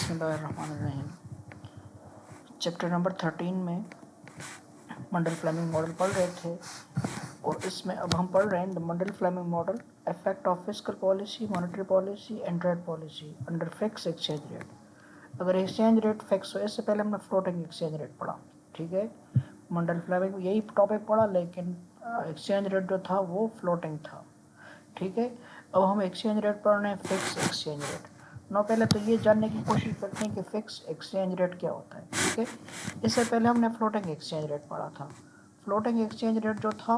बिस्मिल्लाहिर्रहमानिर्रहीम। Chapter number 13 में मंडल Fleming model पढ़ रहे थे और इसमें अब हम पढ़ रहे हैं the Mundell Fleming model effect of fiscal policy, monetary policy and trade policy under fix exchange rate. अगर एक्सचेंज रेट फिक्स हो, इससे पहले हमने फ्लोटिंग एक्सचेंज रेट पढ़ा, ठीक है। मंडल फ्लेमिंग यही टॉपिक पढ़ा, लेकिन एक्सचेंज रेट जो था वो फ्लोटिंग था, ठीक है। अब हम एक्सचेंज रेट पढ़ रहे हैं फिक्स एक्सचेंज रेट। ना पहले तो ये जानने की कोशिश करते हैं कि फिक्स एक्सचेंज रेट क्या होता है, ठीक है। इससे पहले हमने फ्लोटिंग एक्सचेंज रेट पढ़ा था। फ्लोटिंग एक्सचेंज रेट जो था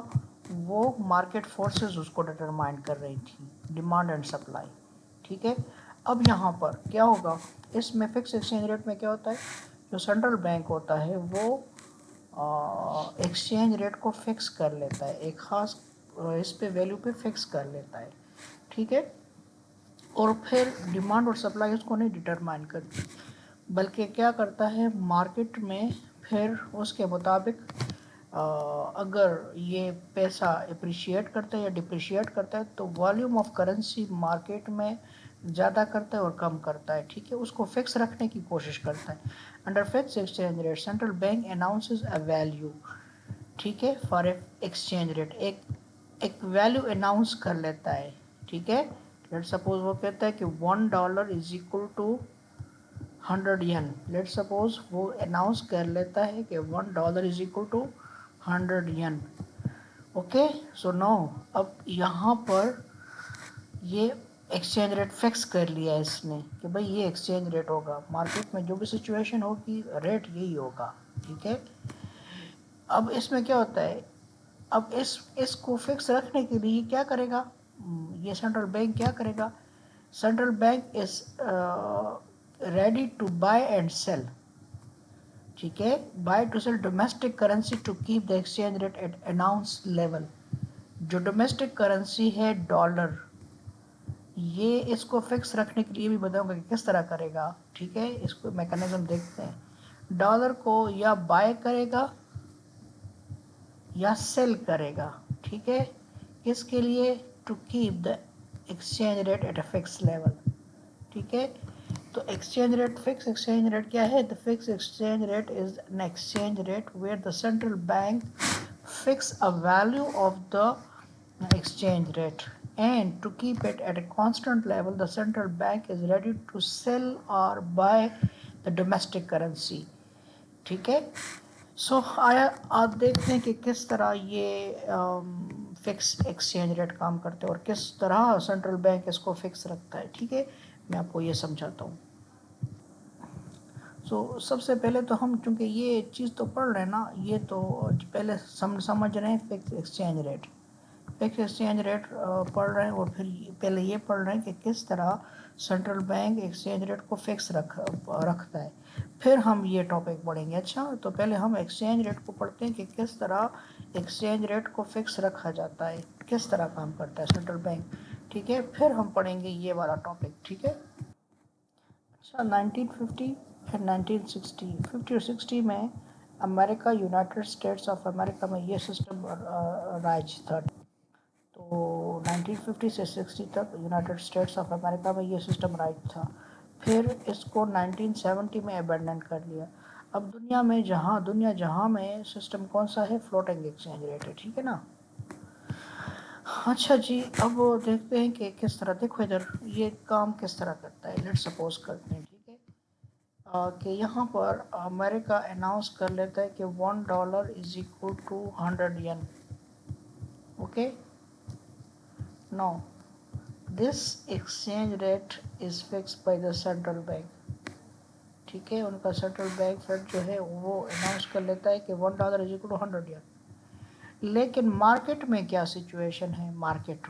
वो मार्केट फोर्सेस उसको डिटरमाइन कर रही थी, डिमांड एंड सप्लाई, ठीक है। अब यहाँ पर क्या होगा, इसमें फिक्स एक्सचेंज रेट में क्या होता है, जो सेंट्रल बैंक होता है वो एक्सचेंज रेट को फिक्स कर लेता है, एक ख़ास इस पे वैल्यू पे फिक्स कर लेता है, ठीक है। और फिर डिमांड और सप्लाई उसको नहीं डिटरमाइन करती, बल्कि क्या करता है मार्केट में फिर उसके मुताबिक अगर ये पैसा अप्रिशिएट करता है या डिप्रिशिएट करता है तो वॉल्यूम ऑफ करेंसी मार्केट में ज़्यादा करता है और कम करता है, ठीक है। उसको फिक्स रखने की कोशिश करता है। Under fix exchange rate central bank announces a value, ठीक है, फॉर एक्सचेंज रेट, एक वैल्यू अनाउंस कर लेता है, ठीक है। लेट सपोज वो कहता है कि $1 is equal to 100 yen. Let suppose वो अनाउंस कर लेता है कि $1 is equal to 100 yen. Okay, so no, अब यहाँ पर ये एक्सचेंज रेट फिक्स कर लिया है इसने कि भाई ये एक्सचेंज रेट होगा, मार्केट में जो भी सिचुएशन होगी रेट यही होगा, ठीक है। अब इसमें क्या होता है, अब इसको फिक्स रखने के लिए क्या करेगा, ये सेंट्रल बैंक क्या करेगा, central bank is ready to buy and sell, ठीक है, buy to sell domestic currency to keep the exchange rate at announce level. जो डोमेस्टिक करेंसी है डॉलर, ये इसको फिक्स रखने के लिए भी बताऊंगा कि किस तरह करेगा, ठीक है। इसको मैकेनिज्म देखते हैं। डॉलर को या बाय करेगा या सेल करेगा, ठीक है, किसके लिए, to keep the exchange rate at a fix level, ठीक है। तो exchange rate, fix exchange rate क्या है, the fix exchange rate is an exchange rate where the central bank fix a value of the exchange rate, and to keep it at a constant level the central bank is ready to sell or buy the domestic currency, ठीक है। सो आया आप देखते हैं कि किस तरह ये फिक्स एक्सचेंज रेट काम करते हैं और किस तरह सेंट्रल बैंक इसको फिक्स रखता है, ठीक है। मैं आपको ये समझाता हूँ। सो सबसे पहले तो हम, चूँकि ये चीज़ तो पढ़ रहे हैं ना, ये तो पहले समझ रहे हैं fix exchange rate. Fix exchange rate पढ़ रहे हैं और फिर पहले ये पढ़ रहे हैं कि किस तरह सेंट्रल बैंक एक्सचेंज रेट को फिक्स रखता है, फिर हम ये टॉपिक पढ़ेंगे। अच्छा, तो पहले हम एक्सचेंज रेट को पढ़ते हैं कि किस तरह एक्सचेंज रेट को फिक्स रखा जाता है, किस तरह काम करता है सेंट्रल बैंक, ठीक है। फिर हम पढ़ेंगे ये वाला टॉपिक, ठीक है। अच्छा, 1950 एंड 1960, 50 और 60 में America, United states of America में ये सिस्टम राज था। तो 1950 से 60 तक यूनाइटेड स्टेट्स ऑफ अमेरिका में ये सिस्टम राइट था। फिर इसको 1970 में अबेंडन कर लिया। अब दुनिया जहाँ में सिस्टम कौन सा है, फ्लोटिंग एक्सचेंज रेट है, ठीक है ना। अच्छा जी, अब देखते हैं कि किस तरह, देखो इधर ये काम किस तरह करता है। लेट सपोज करते हैं, ठीक है, कि यहाँ पर अमेरिका अनाउंस कर लेता है कि $1 is equal to 100 yen, okay. No, this exchange rate is fix by the central bank, ठीक है। उनका सेंट्रल बैंक फिर जो है वो अनाउंस कर लेता है कि $1 इज इक्वल टू 100 यन। लेकिन मार्केट में क्या सिचुएशन है, मार्केट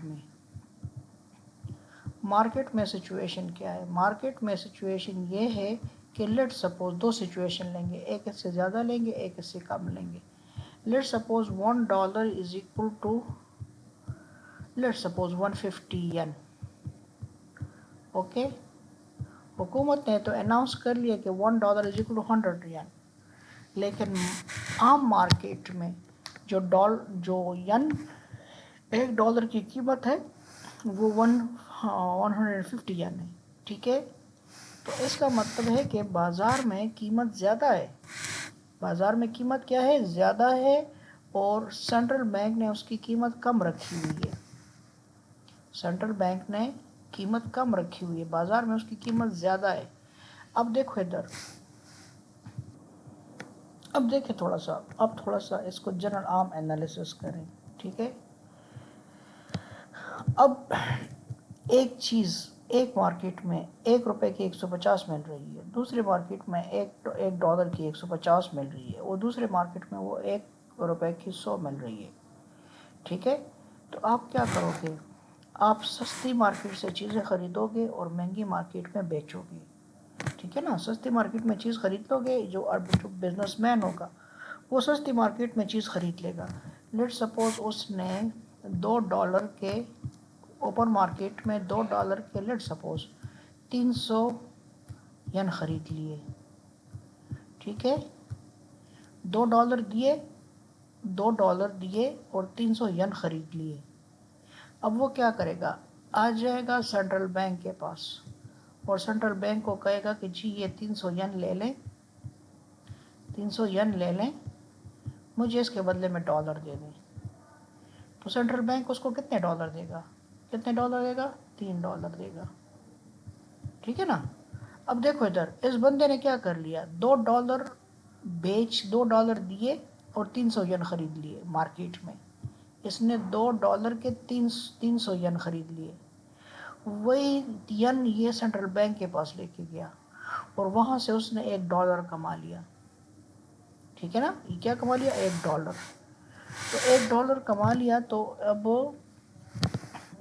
में सिचुएशन क्या है, मार्केट में सिचुएशन ये है कि लेट सपोज दो सिचुएशन लेंगे, एक इससे ज़्यादा लेंगे, एक इससे कम लेंगे। Let suppose $1 is equal to, let suppose 150 yen, okay. हुकूमत ने तो अनाउंस कर लिया कि $1 इज इक्वल टू 100 यन, लेकिन आम मार्केट में जो यन $1 की कीमत है वो 150 यन है, ठीक है। तो इसका मतलब है कि बाज़ार में कीमत ज़्यादा है, बाज़ार में कीमत क्या है, ज़्यादा है, और सेंट्रल बैंक ने उसकी कीमत कम रखी हुई है। सेंट्रल बैंक ने कीमत कम रखी हुई है, बाज़ार में उसकी कीमत ज़्यादा है। अब देखो इधर, अब देखें थोड़ा सा इसको जनरल आर्म एनालिसिस करें, ठीक है। अब एक चीज़ एक मार्केट में ₹1 की 150 मिल रही है, दूसरे मार्केट में $1 की 150 मिल रही है, और दूसरे मार्केट में वो ₹1 की 100 मिल रही है, ठीक है। तो आप क्या करोगे, आप सस्ती मार्केट से चीज़ें ख़रीदोगे और महंगी मार्केट में बेचोगे, ठीक है ना। सस्ती मार्केट में चीज़ खरीद लोगे, जो बिजनेसमैन होगा वो सस्ती मार्केट में चीज़ खरीद लेगा। लेट्स सपोज उसने $2 के ओपन मार्केट में $2 के लेट्स सपोज 300 यन खरीद लिए, ठीक है। $2 दिए, $2 दिए और 300 यन खरीद लिए। अब वो क्या करेगा, आ जाएगा सेंट्रल बैंक के पास और सेंट्रल बैंक को कहेगा कि जी ये 300 यन ले लें, 300 यन ले लें, मुझे इसके बदले में डॉलर दे दें। तो सेंट्रल बैंक उसको कितने डॉलर देगा, कितने डॉलर देगा, $3 देगा, ठीक है ना। अब देखो इधर, इस बंदे ने क्या कर लिया, $2 $2 दिए और 300 यन खरीद लिए मार्केट में। इसने $2 के 300 यन खरीद लिए। वही यन ये सेंट्रल बैंक के पास लेके गया और वहाँ से उसने $1 कमा लिया, ठीक है ना। ये क्या कमा लिया, $1। तो $1 कमा लिया, तो अब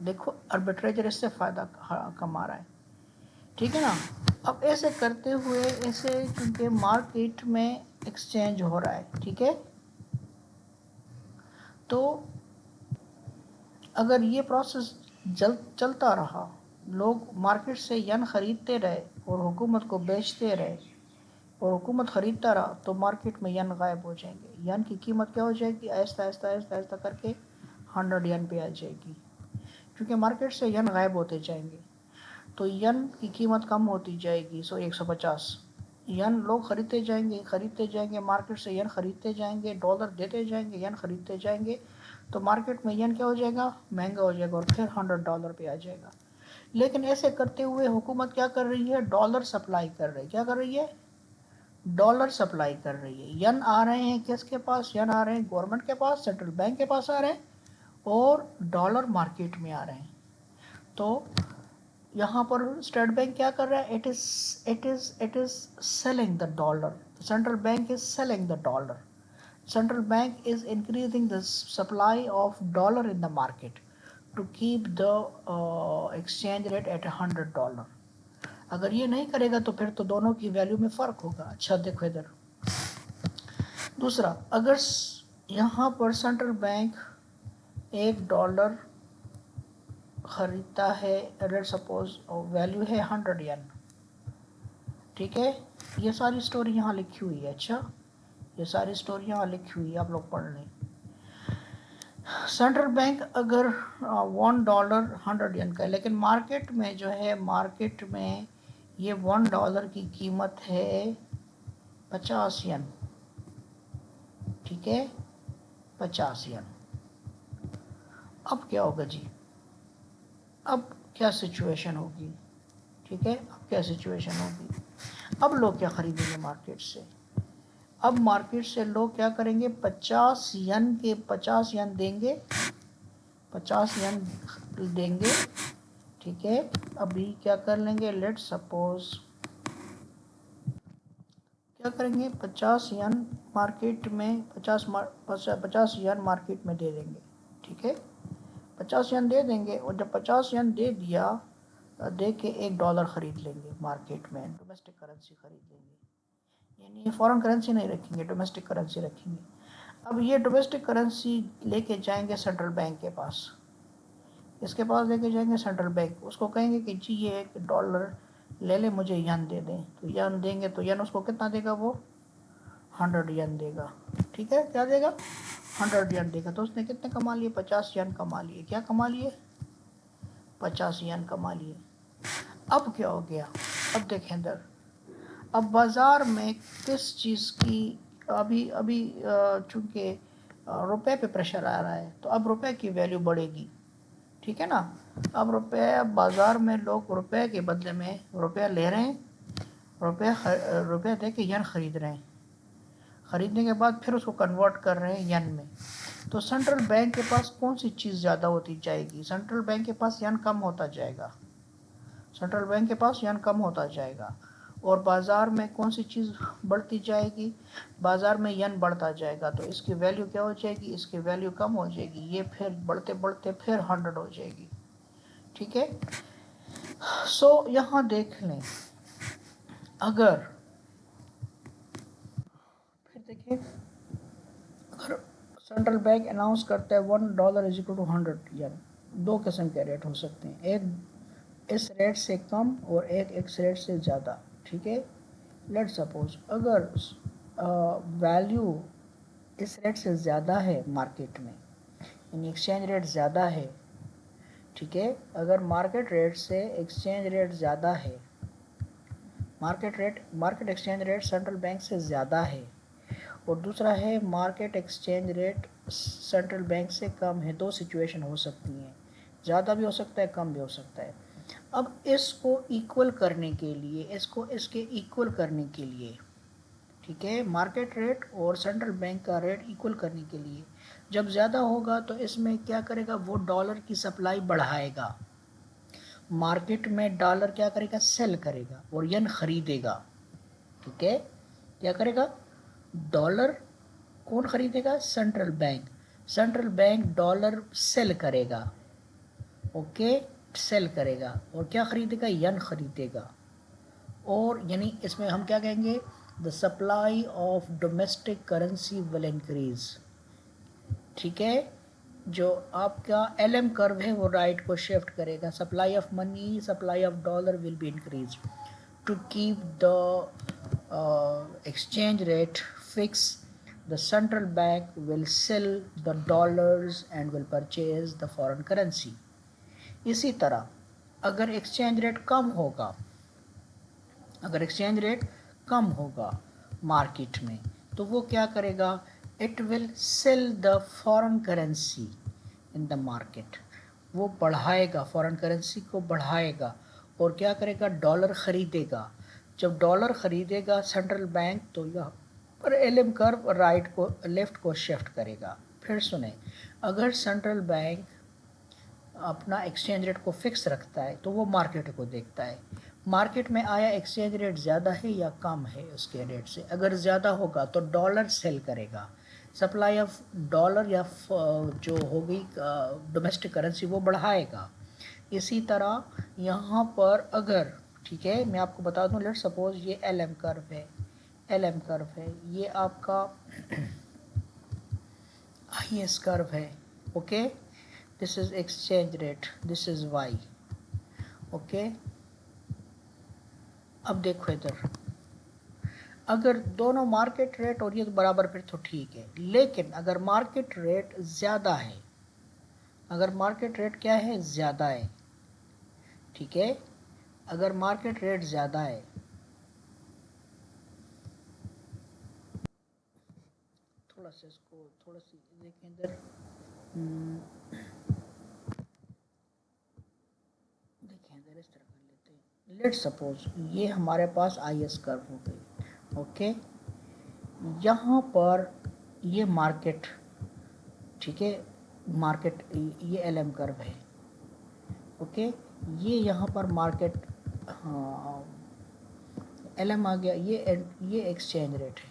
देखो आर्बिट्रेजर इससे फ़ायदा कमा रहा है, ठीक है ना। अब ऐसे करते हुए ऐसे, क्योंकि मार्केट में एक्सचेंज हो रहा है, ठीक है, तो अगर ये प्रोसेस चलता रहा, लोग मार्केट से यन ख़रीदते रहे और हुकूमत को बेचते रहे और हुकूमत ख़रीदता रहा, तो मार्केट में यन गायब हो जाएंगे। यन की कीमत क्या हो जाएगी, आहिस्ता आहिस्ता आहिस्ता आहिस्ता करके 100 यन पे आ जाएगी, क्योंकि मार्केट से यन गायब होते जाएंगे, तो यन की कीमत कम होती जाएगी। 150 यन लोग खरीदते जाएंगे, मार्केट से यन खरीदते जाएंगे, डॉलर देते जाएंगे, यन खरीदते जाएंगे, तो मार्केट में यन क्या हो जाएगा, महंगा हो जाएगा और फिर $100 पे आ जाएगा। लेकिन ऐसे करते हुए हुकूमत क्या कर रही है, डॉलर सप्लाई कर रही है। क्या कर रही है, डॉलर सप्लाई कर रही है। यन आ रहे हैं किसके पास, यन आ रहे हैं गवर्नमेंट के पास, सेंट्रल बैंक के पास आ रहे हैं, और डॉलर मार्केट में आ रहे हैं। तो यहाँ पर स्टेट बैंक क्या कर रहा है, it is selling the dollar, central bank is selling the dollar, central bank is increasing the supply of dollar in the market to keep the exchange rate at $100। अगर ये नहीं करेगा तो फिर तो दोनों की वैल्यू में फ़र्क होगा। अच्छा देखो इधर दूसरा, अगर यहाँ पर सेंट्रल बैंक $1 ख़रीदता है, लेट सपोज वैल्यू है 100 यन, ठीक है। ये सारी स्टोरी यहाँ लिखी हुई है, अच्छा ये सारी स्टोरी यहाँ लिखी हुई है, आप लोग पढ़ लें। सेंट्रल बैंक अगर $1 100 यन का है, लेकिन मार्केट में जो है, मार्केट में ये $1 की कीमत है 50 यन, ठीक है, 50 यन। अब क्या होगा जी, अब क्या सिचुएशन होगी, ठीक है, अब क्या सिचुएशन होगी, अब लोग क्या खरीदेंगे मार्केट से, अब मार्केट से लोग क्या करेंगे, 50 यन के 50 यन देंगे, 50 यन देंगे, ठीक है। अभी क्या कर लेंगे, लेट सपोज क्या करेंगे, 50 यन मार्केट में 50 यन मार्केट में दे देंगे, ठीक है, 50 यन दे देंगे, और जब 50 यन दे दिया, दे के $1 ख़रीद लेंगे मार्केट में, डोमेस्टिक करेंसी ख़रीद लेंगे, यानी फॉरेन करेंसी नहीं रखेंगे, डोमेस्टिक करेंसी रखेंगे। अब ये डोमेस्टिक करेंसी लेके जाएंगे सेंट्रल बैंक के पास, इसके पास लेके जाएंगे सेंट्रल बैंक, उसको कहेंगे कि जी ये $1 ले ले, मुझे यन दे दें, तो यन देंगे, तो यन उसको कितना देगा, वो 100 यन देगा, ठीक है, क्या देगा, 100 यन देगा। तो उसने कितने कमा लिए, 50 यन कमा लिए, क्या कमा लिए, 50 यन कमा लिए। अब क्या हो गया, अब देखें इधर, अब बाज़ार में किस चीज़ की अभी अभी चूँकि रुपए पे प्रेशर आ रहा है, तो अब रुपए की वैल्यू बढ़ेगी, ठीक है ना। अब रुपए, बाज़ार में लोग रुपए के बदले में रुपया ले रहे हैं, रुपया दे के यन ख़रीद रहे हैं, ख़रीदने के बाद फिर उसको कन्वर्ट कर रहे हैं यन में। तो सेंट्रल बैंक के पास कौन सी चीज़ ज़्यादा होती जाएगी? सेंट्रल बैंक के पास यन कम होता जाएगा, सेंट्रल बैंक के पास यन कम होता जाएगा। और बाज़ार में कौन सी चीज़ बढ़ती जाएगी? बाज़ार में यन बढ़ता जाएगा, तो इसकी वैल्यू क्या हो जाएगी? इसकी वैल्यू कम हो जाएगी, ये फिर बढ़ते बढ़ते फिर 100 हो जाएगी, ठीक है। सो यहाँ देख लें, अगर फिर देखिए, अगर सेंट्रल बैंक अनाउंस करता है $1 इज इक्वल टू 100 यन, दो किस्म के रेट हो सकते हैं, एक इस रेट से कम और एक इस रेट से ज़्यादा, ठीक है। लेट सपोज अगर वैल्यू इस रेट से ज़्यादा है मार्केट में, यानी एक्सचेंज रेट ज़्यादा है, ठीक है। अगर मार्केट रेट से एक्सचेंज रेट ज़्यादा है, market exchange rate central bank से ज़्यादा है, और दूसरा है market exchange rate central bank से कम है, दो सिचुएशन हो सकती हैं, ज़्यादा भी हो सकता है, कम भी हो सकता है। अब इसको इक्वल करने के लिए, इसको इसके इक्वल करने के लिए, ठीक है, मार्केट रेट और सेंट्रल बैंक का रेट इक्वल करने के लिए, जब ज़्यादा होगा तो इसमें क्या करेगा, वो डॉलर की सप्लाई बढ़ाएगा, मार्केट में डॉलर क्या करेगा, सेल करेगा और यन खरीदेगा, ठीक है। क्या करेगा, डॉलर कौन खरीदेगा, central bank, central bank dollar sell करेगा, ओके, सेल करेगा, और क्या खरीदेगा, यन खरीदेगा। और यानी इसमें हम क्या कहेंगे, the supply of domestic currency will increase, ठीक है। जो आपका LM कर्व है वो राइट को शिफ्ट करेगा, supply of money, supply of dollar will be increase to keep the exchange rate fixed. The central bank will sell the dollars and will purchase the foreign currency. इसी तरह अगर exchange rate कम होगा, अगर exchange rate कम होगा market में, तो वो क्या करेगा, it will sell the foreign currency in the market, वो बढ़ाएगा, फॉरेन करेंसी को बढ़ाएगा, और क्या करेगा, डॉलर ख़रीदेगा। जब डॉलर ख़रीदेगा सेंट्रल बैंक, तो यहाँ पर LM कर्व राइट को लेफ़्ट को शिफ्ट करेगा। फिर सुने, अगर सेंट्रल बैंक अपना एक्सचेंज रेट को फिक्स रखता है तो वो मार्केट को देखता है, मार्केट में आया एक्सचेंज रेट ज़्यादा है या कम है उसके रेट से, अगर ज़्यादा होगा तो डॉलर सेल करेगा, सप्लाई ऑफ डॉलर या जो होगी डोमेस्टिक करेंसी वो बढ़ाएगा। इसी तरह यहाँ पर अगर, ठीक है, मैं आपको बता दूँ, लेट सपोज ये LM कर्व है, LM कर्व है, ये आपका IS कर्व है, okay, this is exchange rate, this is Y, okay. अब देखो इधर, अगर दोनों मार्केट रेट और ये तो बराबर फिर तो ठीक है, लेकिन अगर मार्केट रेट ज़्यादा है, अगर मार्केट रेट क्या है, ज़्यादा है, ठीक है, अगर मार्केट रेट ज़्यादा है, थोड़ा सा इसको थोड़ा सी देखें इधर, देखें इधर इस तरह कर लेते हैं। लेट सपोज ये हमारे पास IS कर्व हो गई, ओके, यहाँ पर ये मार्केट, ठीक है, मार्केट ये LM कर्व है, ओके, ये यहाँ पर मार्केट, हाँ, LM आ गया, ये एक्सचेंज रेट है,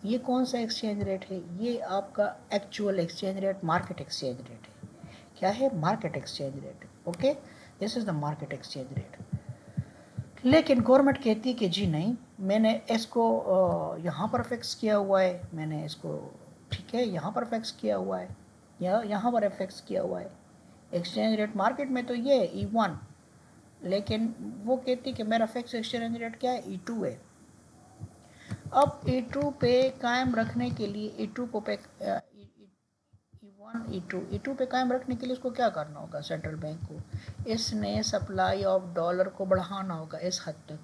ये कौन सा एक्सचेंज रेट है, ये आपका actual exchange rate, market exchange rate है, क्या है, market exchange rate, okay, this is the market exchange rate. लेकिन गवर्नमेंट कहती है कि जी नहीं, मैंने इसको यहाँ पर फिक्स किया हुआ है, मैंने इसको, ठीक है, यहाँ पर फिक्स किया हुआ है, यहाँ पर फिक्स किया हुआ है एक्सचेंज रेट, मार्केट में तो ये E1, लेकिन वो कहती है कि मेरा फिक्स एक्सचेंज रेट क्या है, E2 है। अब E2 पे कायम रखने के लिए, E2 को पे E1 E2 पे कायम रखने के लिए उसको क्या करना होगा, सेंट्रल बैंक को, इसने सप्लाई ऑफ डॉलर को बढ़ाना होगा इस हद तक,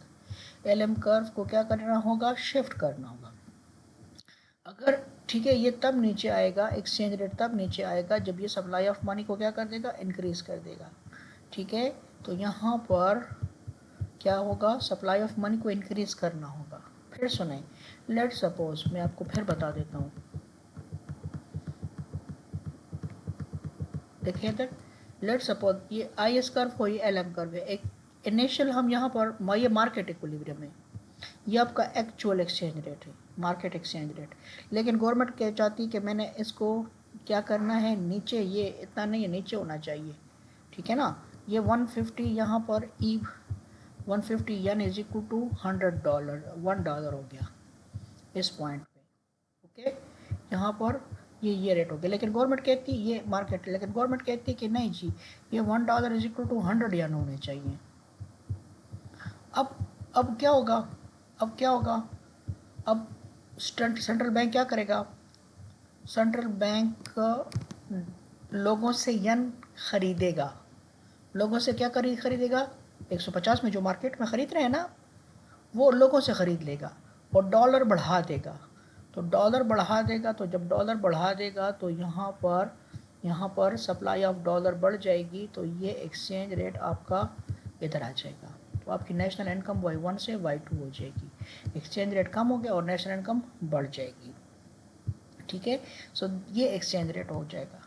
LM कर्व को क्या करना होगा, शिफ्ट करना होगा। अगर ठीक है, ये तब नीचे आएगा, एक्सचेंज रेट तब नीचे आएगा जब ये सप्लाई ऑफ मनी को क्या कर देगा, इंक्रीज कर देगा। ठीक है, तो यहाँ पर क्या होगा, सप्लाई ऑफ मनी को इंक्रीज करना होगा। फिर सुने, लेट सपोज मैं आपको फिर बता देता हूँ, देखिए इधर, लेट सपोज ये IS कर्व हो, ये LM कर्व है। एक इनिशियल हम यहाँ पर ये मार्केट इक्विलिब्रियम है, ये आपका एक्चुअल एक्सचेंज रेट है, मार्केट एक्सचेंज रेट। लेकिन गवर्नमेंट क्या चाहती है कि मैंने इसको क्या करना है, नीचे, ये इतना नहीं है, नीचे होना चाहिए। ठीक है ना, ये 150 यहाँ पर ई 150 यन इज इक्वल टू $100, $1 हो गया इस पॉइंट पे। ओके, यहाँ पर ये रेट हो गया। लेकिन गवर्नमेंट कहती है ये मार्केट, लेकिन गवर्नमेंट कहती है कि नहीं जी, ये $1 इज इक्वल टू 100 यन होने चाहिए। अब अब क्या होगा, अब क्या होगा, अब सेंट्रल बैंक क्या करेगा, सेंट्रल बैंक लोगों से यन खरीदेगा। लोगों से क्या खरीदेगा, 150 में जो मार्केट में खरीद रहे हैं ना, वो लोगों से खरीद लेगा और डॉलर बढ़ा देगा। तो डॉलर बढ़ा देगा, तो जब डॉलर बढ़ा देगा तो यहाँ पर सप्लाई ऑफ डॉलर बढ़ जाएगी, तो ये एक्सचेंज रेट आपका इधर आ जाएगा। तो आपकी नेशनल इनकम Y1 से Y2 हो जाएगी, एक्सचेंज रेट कम हो गया और नेशनल इनकम बढ़ जाएगी। ठीक है, सो ये एक्सचेंज रेट हो जाएगा।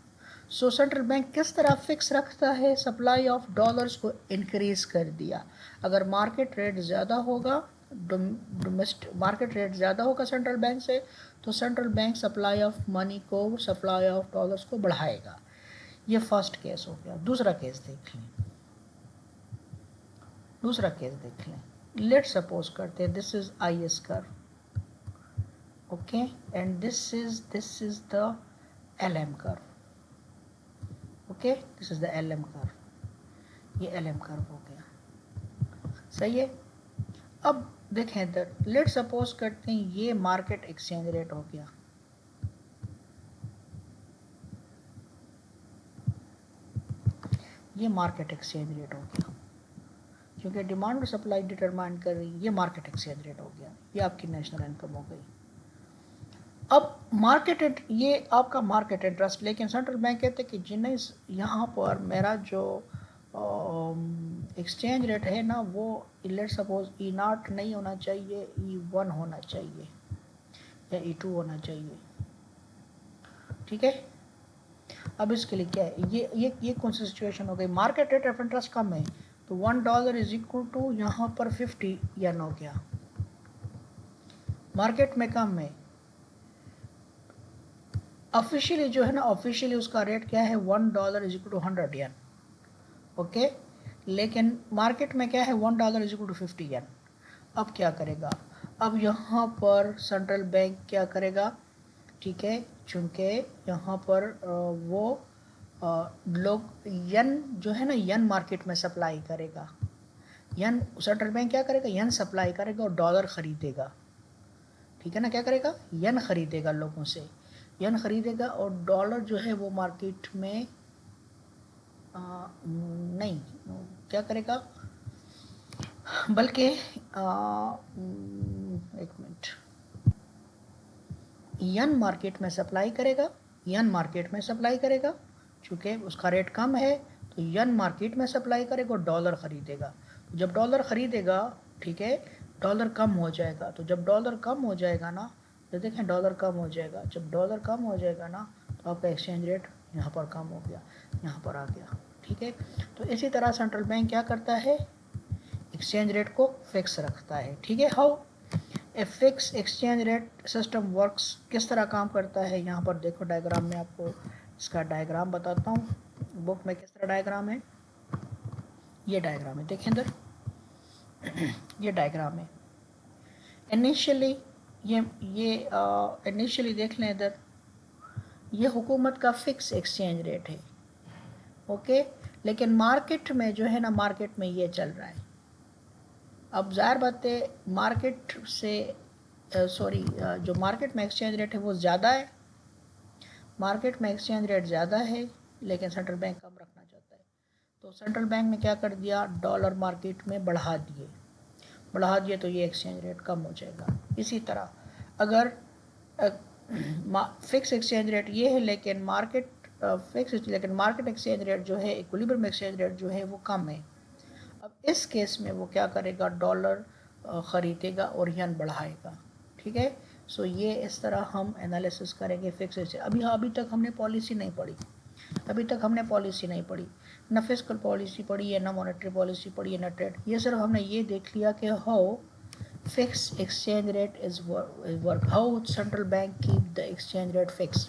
सो सेंट्रल बैंक किस तरह फिक्स रखता है, सप्लाई ऑफ डॉलर्स को इंक्रीज कर दिया। अगर मार्केट रेट ज़्यादा होगा, डोमेस्टिक मार्केट रेट ज़्यादा होगा सेंट्रल बैंक से, तो central bank supply of money को, सप्लाई ऑफ डॉलर्स को बढ़ाएगा। ये फर्स्ट केस हो गया। दूसरा केस देख लें, दूसरा केस देख लें। लेट सपोज करते हैं this is IS curve, okay, and this is the LM curve. Okay, this is the LM curve, ये LM कर्व हो गया, सही है। अब देखें इधर, लेट सपोज करते हैं ये मार्केट एक्सचेंज रेट हो गया, ये मार्केट एक्सचेंज रेट हो गया, क्योंकि डिमांड और सप्लाई डिटरमाइन कर रही है, ये मार्केट एक्सचेंज रेट हो गया, ये आपकी नेशनल इनकम हो गई। अब मार्केट, ये आपका मार्केट इंटरेस्ट, लेकिन सेंट्रल बैंक कहते हैं कि जिन्हें यहाँ पर मेरा जो एक्सचेंज रेट है ना, वो लेट सपोज E0 नहीं होना चाहिए, E1 होना चाहिए या E2 होना चाहिए। ठीक है, अब इसके लिए क्या है, ये कौन सी सिचुएशन हो गई, मार्केट रेट ऑफ इंटरेस्ट कम है, तो $1 इज इक्वल टू यहाँ पर 50 यन हो गया। मार्केट में कम है, ऑफिशियली जो है ना, ऑफिशियली उसका रेट क्या है, $1 is equal to 100 yen. Okay, लेकिन मार्केट में क्या है, $1 इज इक्वल टू 50 यन। अब क्या करेगा, अब यहाँ पर सेंट्रल बैंक क्या करेगा, ठीक है, चूँकि यहाँ पर वो लोग यन जो है ना, यन मार्केट में सप्लाई करेगा, यन सेंट्रल बैंक क्या करेगा, यन सप्लाई करेगा और डॉलर ख़रीदेगा। ठीक है ना, क्या करेगा, यन ख़रीदेगा लोगों से, यन ख़रीदेगा और डॉलर जो है वो मार्केट में नहीं, क्या करेगा, बल्कि एक मिनट, यन मार्केट में सप्लाई करेगा, यन मार्केट में सप्लाई करेगा, चूँकि उसका रेट कम है, तो यन मार्केट में सप्लाई करेगा और डॉलर ख़रीदेगा। तो जब डॉलर ख़रीदेगा, ठीक है, डॉलर कम हो जाएगा, तो जब डॉलर कम हो जाएगा ना, तो देखें डॉलर कम हो जाएगा, जब डॉलर कम हो जाएगा ना, तो आपका एक्सचेंज रेट यहाँ पर कम हो गया, यहाँ पर आ गया। ठीक है, तो इसी तरह सेंट्रल बैंक क्या करता है, एक्सचेंज रेट को फिक्स रखता है। ठीक है, how a fix exchange rate system works, किस तरह काम करता है, यहाँ पर देखो डायग्राम में आपको इसका डायग्राम बताता हूँ, बुक में किस तरह डायग्राम है, ये डायग्राम है, देखें इधर, ये डायग्राम है। इनिशियली ये इनिशियली देख लें इधर, ये हुकूमत का फिक्स एक्सचेंज रेट है, ओके, लेकिन मार्केट में जो है ना, मार्केट में ये चल रहा है। अब ज़ाहिर बात है, मार्केट से जो मार्केट में एक्सचेंज रेट है वो ज़्यादा है, मार्केट में एक्सचेंज रेट ज़्यादा है, लेकिन सेंट्रल बैंक कम रखना चाहता है। तो सेंट्रल बैंक ने क्या कर दिया, डॉलर मार्केट में बढ़ा दिए, बढ़ा दिए तो ये एक्सचेंज रेट कम हो जाएगा। इसी तरह अगर फिक्स एक्सचेंज रेट ये है लेकिन मार्केट एक्सचेंज रेट जो है, इक्विलिब्रियम एक्सचेंज रेट जो है वो कम है, अब इस केस में वो क्या करेगा, डॉलर ख़रीदेगा और यन बढ़ाएगा। ठीक है, सो ये इस तरह हम एनालिसिस करेंगे फिक्स एक्सचेंज। अभी तक हमने पॉलिसी नहीं पढ़ी, ना फिस्कल पॉलिसी पढ़ी है, ना मॉनेटरी पॉलिसी पढ़ी है, ना ट्रेड। ये सिर्फ हमने ये देख लिया कि how fix exchange rate is work, how central bank keep the exchange rate fix,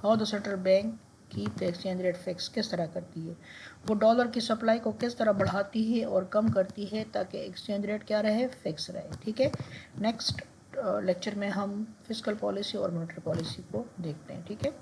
how the central bank keep the exchange rate fix, किस तरह करती है वो, डॉलर की सप्लाई को किस तरह बढ़ाती है और कम करती है ताकि एक्सचेंज रेट क्या रहे, फिक्स रहे। ठीक है, नेक्स्ट लेक्चर में हम फिस्कल पॉलिसी और मॉनेटरी पॉलिसी को देखते हैं। ठीक है।